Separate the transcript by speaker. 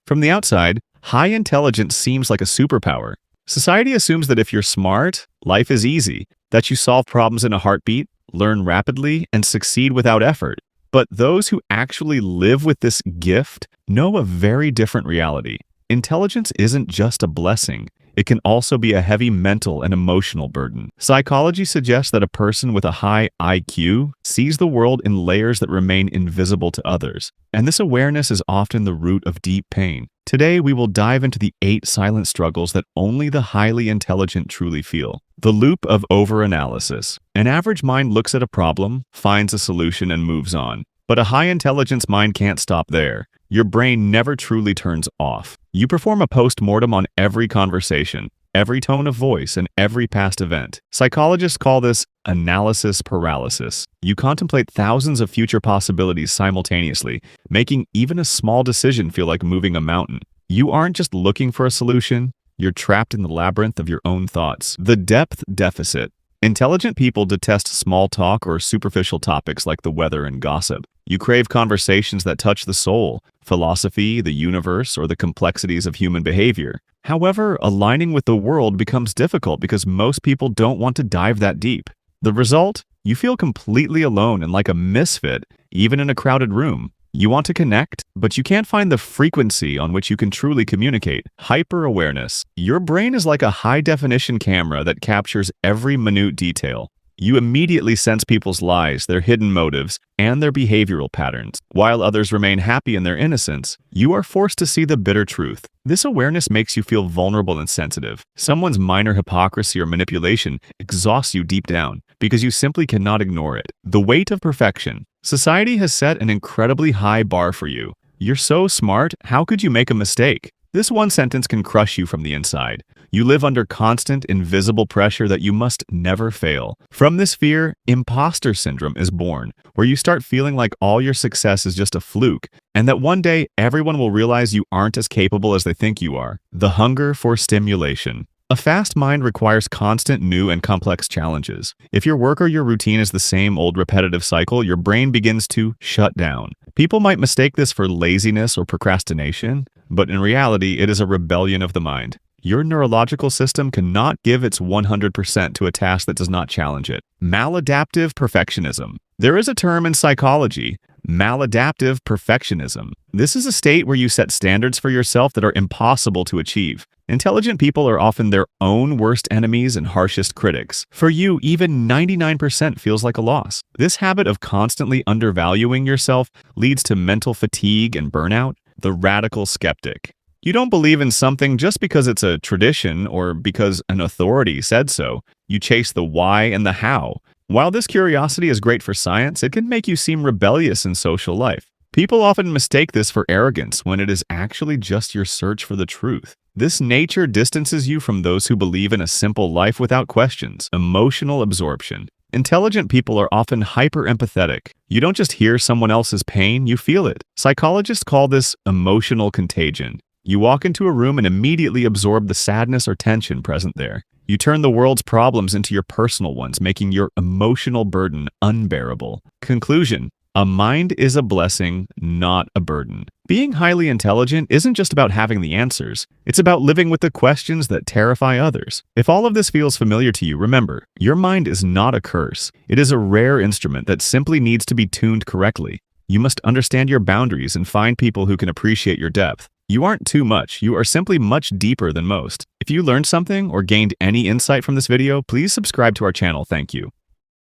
Speaker 1: From the outside, high intelligence seems like a superpower. Society assumes that if you're smart, life is easy, that you solve problems in a heartbeat, learn rapidly, and succeed without effort. But those who actually live with this gift know a very different reality. Intelligence isn't just a blessing. It can also be a heavy mental and emotional burden. Psychology suggests that a person with a high IQ sees the world in layers that remain invisible to others, and this awareness is often the root of deep pain. Today, we will dive into the 8 silent struggles that only the highly intelligent truly feel. The loop of overanalysis. An average mind looks at a problem, finds a solution, and moves on. But a high-intelligence mind can't stop there. Your brain never truly turns off. You perform a post-mortem on every conversation, every tone of voice, and every past event. Psychologists call this analysis paralysis. You contemplate thousands of future possibilities simultaneously, making even a small decision feel like moving a mountain. You aren't just looking for a solution, you're trapped in the labyrinth of your own thoughts. The depth deficit. Intelligent people detest small talk or superficial topics like the weather and gossip. You crave conversations that touch the soul, philosophy, the universe, or the complexities of human behavior. However, aligning with the world becomes difficult because most people don't want to dive that deep. The result? You feel completely alone and like a misfit, even in a crowded room. You want to connect, but you can't find the frequency on which you can truly communicate. Hyper-awareness. Your brain is like a high-definition camera that captures every minute detail. You immediately sense people's lies, their hidden motives, and their behavioral patterns. While others remain happy in their innocence, you are forced to see the bitter truth. This awareness makes you feel vulnerable and sensitive. Someone's minor hypocrisy or manipulation exhausts you deep down because you simply cannot ignore it. The weight of perfection. Society has set an incredibly high bar for you. You're so smart, how could you make a mistake? This one sentence can crush you from the inside. You live under constant, invisible pressure that you must never fail. From this fear, impostor syndrome is born, where you start feeling like all your success is just a fluke, and that one day everyone will realize you aren't as capable as they think you are. The hunger for stimulation. A fast mind requires constant new and complex challenges. If your work or your routine is the same old repetitive cycle, your brain begins to shut down. People might mistake this for laziness or procrastination, but in reality, it is a rebellion of the mind. Your neurological system cannot give its 100% to a task that does not challenge it. Maladaptive perfectionism. There is a term in psychology, maladaptive perfectionism. This is a state where you set standards for yourself that are impossible to achieve. Intelligent people are often their own worst enemies and harshest critics. For you, even 99% feels like a loss. This habit of constantly undervaluing yourself leads to mental fatigue and burnout. The radical skeptic. You don't believe in something just because it's a tradition or because an authority said so. You chase the why and the how. While this curiosity is great for science, it can make you seem rebellious in social life. People often mistake this for arrogance when it is actually just your search for the truth. This nature distances you from those who believe in a simple life without questions. Emotional absorption. Intelligent people are often hyper-empathetic. You don't just hear someone else's pain, you feel it. Psychologists call this emotional contagion. You walk into a room and immediately absorb the sadness or tension present there. You turn the world's problems into your personal ones, making your emotional burden unbearable. Conclusion: a mind is a blessing, not a burden. Being highly intelligent isn't just about having the answers. It's about living with the questions that terrify others. If all of this feels familiar to you, remember, your mind is not a curse. It is a rare instrument that simply needs to be tuned correctly. You must understand your boundaries and find people who can appreciate your depth. You aren't too much, you are simply much deeper than most. If you learned something or gained any insight from this video, please subscribe to our channel. Thank you.